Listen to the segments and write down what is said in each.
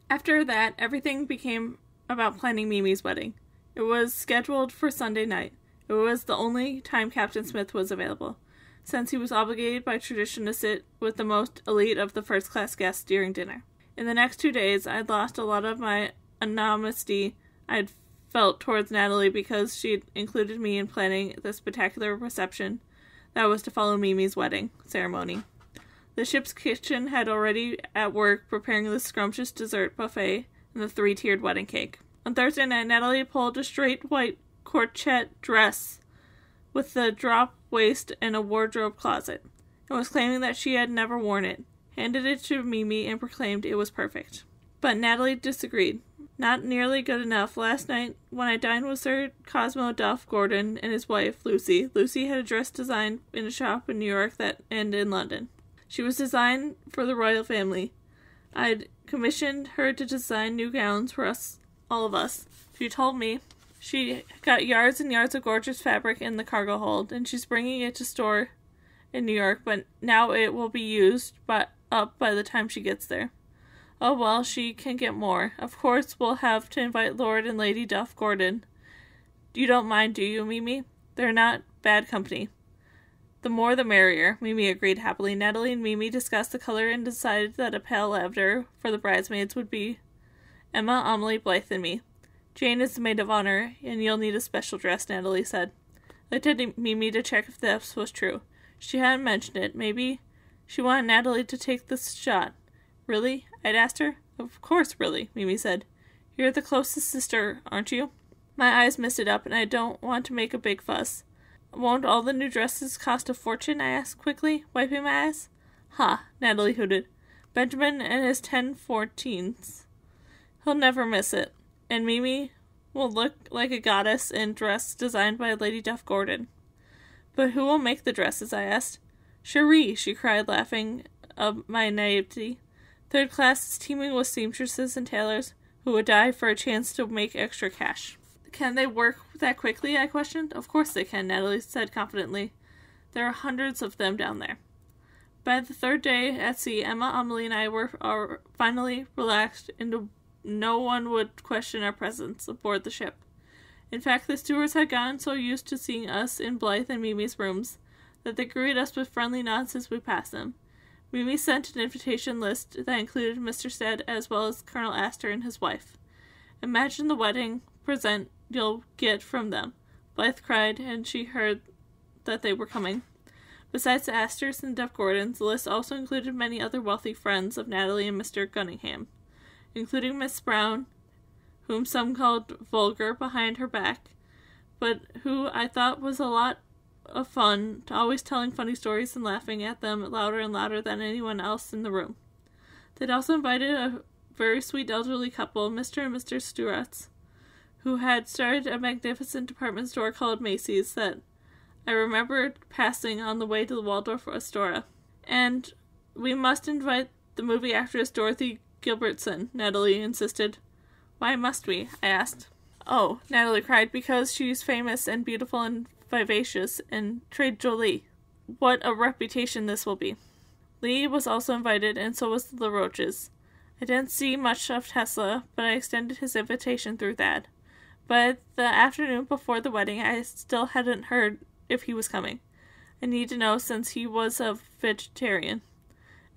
After that, everything became about planning Mimi's wedding. It was scheduled for Sunday night. It was the only time Captain Smith was available, since he was obligated by tradition to sit with the most elite of the first-class guests during dinner. In the next 2 days, I'd lost a lot of my animosity I'd felt towards Natalie because she'd included me in planning the spectacular reception that was to follow Mimi's wedding ceremony. The ship's kitchen had already at work preparing the scrumptious dessert buffet and the 3-tiered wedding cake. On Thursday night, Natalie pulled a straight white crochet dress with the drop waist and a wardrobe closet, and was claiming that she had never worn it, handed it to Mimi, and proclaimed it was perfect. But Natalie disagreed. Not nearly good enough. Last night, when I dined with Sir Cosmo Duff Gordon and his wife, Lucy had a dress designed in a shop in New York and in London. She was designed for the royal family. I'd commissioned her to design new gowns for us, all of us. She told me she got yards and yards of gorgeous fabric in the cargo hold, and she's bringing it to store in New York, but now it will be used up by the time she gets there. Oh well, she can get more. Of course, we'll have to invite Lord and Lady Duff Gordon. You don't mind, do you, Mimi? They're not bad company. The more the merrier, Mimi agreed happily. Natalie and Mimi discussed the color and decided that a pale lavender for the bridesmaids would be Emma, Amelie, Blythe, and me. Jane is the maid of honor, and you'll need a special dress, Natalie said. I looked at Mimi to check if this was true. She hadn't mentioned it. Maybe she wanted Natalie to take this shot. Really? I'd asked her. Of course, really, Mimi said. You're the closest sister, aren't you? My eyes misted up, and I don't want to make a big fuss. Won't all the new dresses cost a fortune? I asked quickly, wiping my eyes. Ha, Natalie hooted. Benjamin and his 1014s. He'll never miss it. And Mimi will look like a goddess in dress designed by Lady Duff Gordon. But who will make the dresses? I asked. Cherie, she cried, laughing of my naivety. Third class is teeming with seamstresses and tailors who would die for a chance to make extra cash. Can they work that quickly? I questioned. Of course they can, Natalie said confidently. There are hundreds of them down there. By the third day at sea, Emma, Amelie, and I were finally relaxed, and no one would question our presence aboard the ship. In fact, the stewards had gotten so used to seeing us in Blythe and Mimi's rooms that they greeted us with friendly nods as we passed them. Mimi sent an invitation list that included Mr. Stead as well as Colonel Astor and his wife. Imagine the wedding present you'll get from them, Blythe cried, and she heard that they were coming. Besides the Astors and Duff Gordons, the list also included many other wealthy friends of Natalie and Mr. Gunningham, including Miss Brown, whom some called vulgar behind her back, but who I thought was a lot of fun, always telling funny stories and laughing at them louder and louder than anyone else in the room. They'd also invited a very sweet elderly couple, Mr. and Mrs. Stuarts, who had started a magnificent department store called Macy's that I remembered passing on the way to the Waldorf Astoria. And we must invite the movie actress Dorothy Gilbertson, Natalie insisted. Why must we? I asked. Oh, Natalie cried, because she's famous and beautiful and vivacious and très jolie. What a reputation this will be. Lee was also invited, and so was the LaRoches. I didn't see much of Tesla, but I extended his invitation through Thad. But the afternoon before the wedding, I still hadn't heard if he was coming. I needed to know since he was a vegetarian,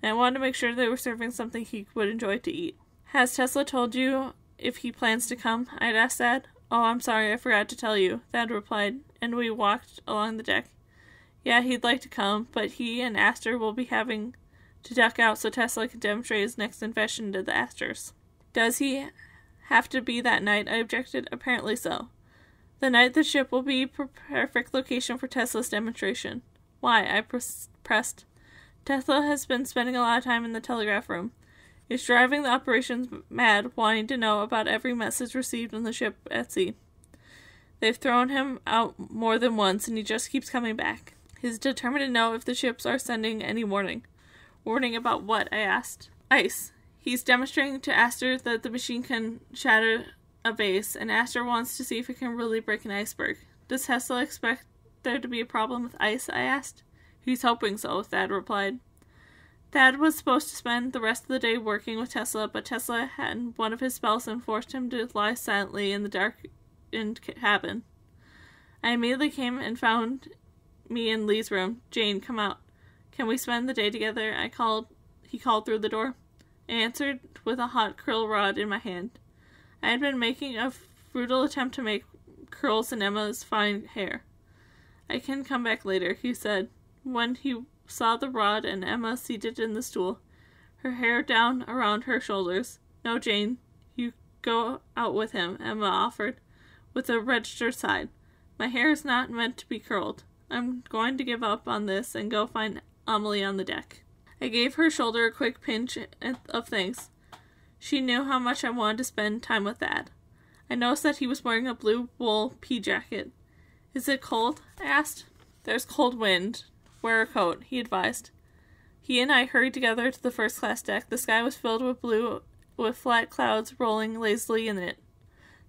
and I wanted to make sure they were serving something he would enjoy to eat. Has Tesla told you if he plans to come? I'd asked Thad. Oh, I'm sorry, I forgot to tell you, Thad replied, and we walked along the deck. Yeah, he'd like to come, but he and Astor will be having to duck out so Tesla can demonstrate his next invention to the Astors. Does he have to be that night? I objected. Apparently so. The night the ship will be perfect location for Tesla's demonstration. Why? I pressed. Tesla has been spending a lot of time in the telegraph room. He's driving the operations mad, wanting to know about every message received on the ship at sea. They've thrown him out more than once, and he just keeps coming back. He's determined to know if the ships are sending any warning. Warning about what? I asked. Ice. He's demonstrating to Astor that the machine can shatter a vase, and Astor wants to see if it can really break an iceberg. Does Tesla expect there to be a problem with ice? I asked. He's hoping so, Thad replied. Thad was supposed to spend the rest of the day working with Tesla, but Tesla had one of his spells and forced him to lie silently in the darkened cabin. I immediately came and found me in Lee's room. "Jane, come out. Can we spend the day together?" He called through the door. I answered with a hot curl rod in my hand. I had been making a futile attempt to make curls in Emma's fine hair. "I can come back later," he said, when he saw the rod and Emma seated in the stool, her hair down around her shoulders. "No, Jane, you go out with him," Emma offered, with a registered sigh. "My hair is not meant to be curled. I'm going to give up on this and go find Amelie on the deck." I gave her shoulder a quick pinch of thanks. She knew how much I wanted to spend time with Thad. I noticed that he was wearing a blue wool pea jacket. "Is it cold?" I asked. "There's cold wind. Wear a coat," he advised. He and I hurried together to the first-class deck. The sky was filled with blue, with flat clouds rolling lazily in it.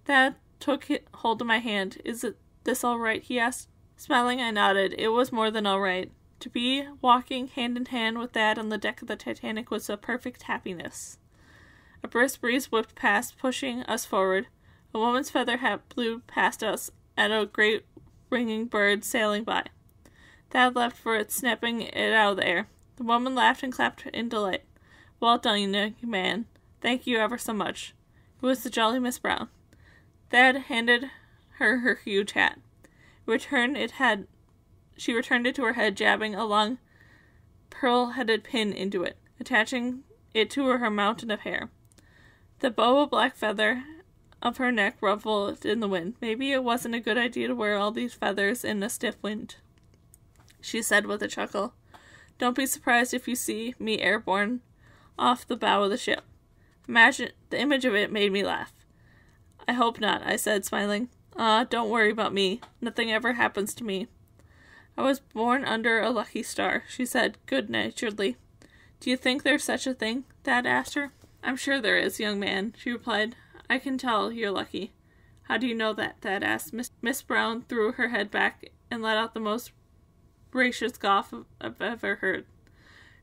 Thad took hold of my hand. "Is this all right?" he asked. Smiling, I nodded. It was more than all right. To be walking hand in hand with Thad on the deck of the Titanic was a perfect happiness. A brisk breeze whipped past, pushing us forward. A woman's feather hat blew past us at a great ringing bird sailing by. Thad leapt for it, snapping it out of the air. The woman laughed and clapped in delight. "Well done, young man. Thank you ever so much." It was the jolly Miss Brown. Thad handed her huge hat. She returned it to her head, jabbing a long, pearl-headed pin into it, attaching it to her mountain of hair. The bow of black feather of her neck ruffled in the wind. "Maybe it wasn't a good idea to wear all these feathers in a stiff wind," she said with a chuckle. "Don't be surprised if you see me airborne off the bow of the ship." The image of it made me laugh. "I hope not," I said, smiling. Don't worry about me. Nothing ever happens to me." "I was born under a lucky star," she said good-naturedly. "Do you think there's such a thing?" Thad asked her. "I'm sure there is, young man," she replied. "I can tell you're lucky." "How do you know that?" Thad asked. Miss Brown threw her head back and let out the most gracious guffaw I've ever heard.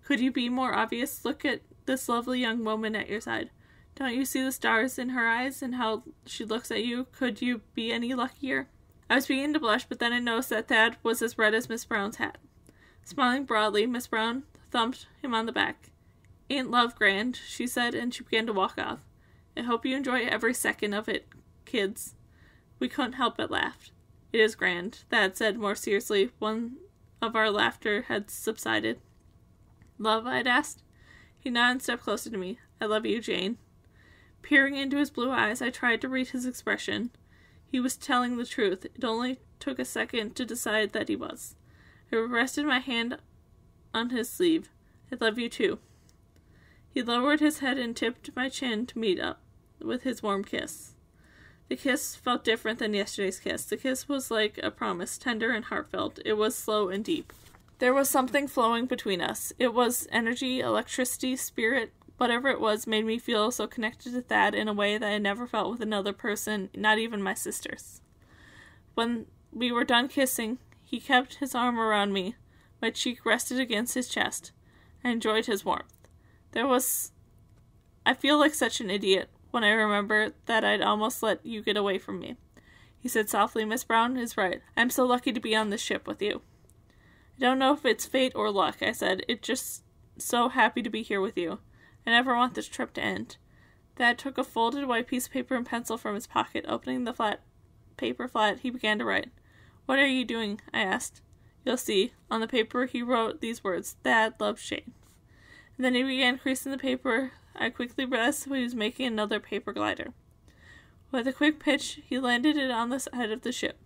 "Could you be more obvious? Look at this lovely young woman at your side. Don't you see the stars in her eyes and how she looks at you? Could you be any luckier?" I was beginning to blush, but then I noticed that Thad was as red as Miss Brown's hat. Smiling broadly, Miss Brown thumped him on the back. "Ain't love grand?" she said, and she began to walk off. "I hope you enjoy every second of it, kids." We couldn't help but laugh. "It is grand," Thad said more seriously when of our laughter had subsided. "Love?" I'd asked. He nodded and stepped closer to me. "I love you, Jane." Peering into his blue eyes, I tried to read his expression. He was telling the truth. It only took a second to decide that he was. I rested my hand on his sleeve. "I love you too." He lowered his head and tipped my chin to meet up with his warm kiss. The kiss felt different than yesterday's kiss. The kiss was like a promise, tender and heartfelt. It was slow and deep. There was something flowing between us. It was energy, electricity, spirit. Whatever it was made me feel so connected to Thad in a way that I never felt with another person, not even my sisters. When we were done kissing, he kept his arm around me. My cheek rested against his chest. I enjoyed his warmth. I feel like such an idiot when I remember that I'd almost let you get away from me. He said softly, "Miss Brown is right. I'm so lucky to be on this ship with you." "I don't know if it's fate or luck," I said. "It's just so happy to be here with you. I never want this trip to end." Thad took a folded white piece of paper and pencil from his pocket. Opening the paper flat, he began to write. "What are you doing?" I asked. "You'll see." On the paper he wrote these words, "Thad loves Jane." And then he began creasing the paper. I quickly realized he was making another paper glider. With a quick pitch, he landed it on the side of the ship.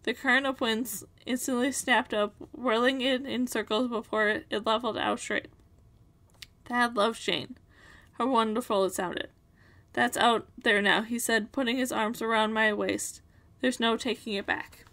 The current of winds instantly snapped up, whirling it in circles before it leveled out straight. "Thad loves Jane." How wonderful it sounded. "That's out there now," he said, putting his arms around my waist. "There's no taking it back."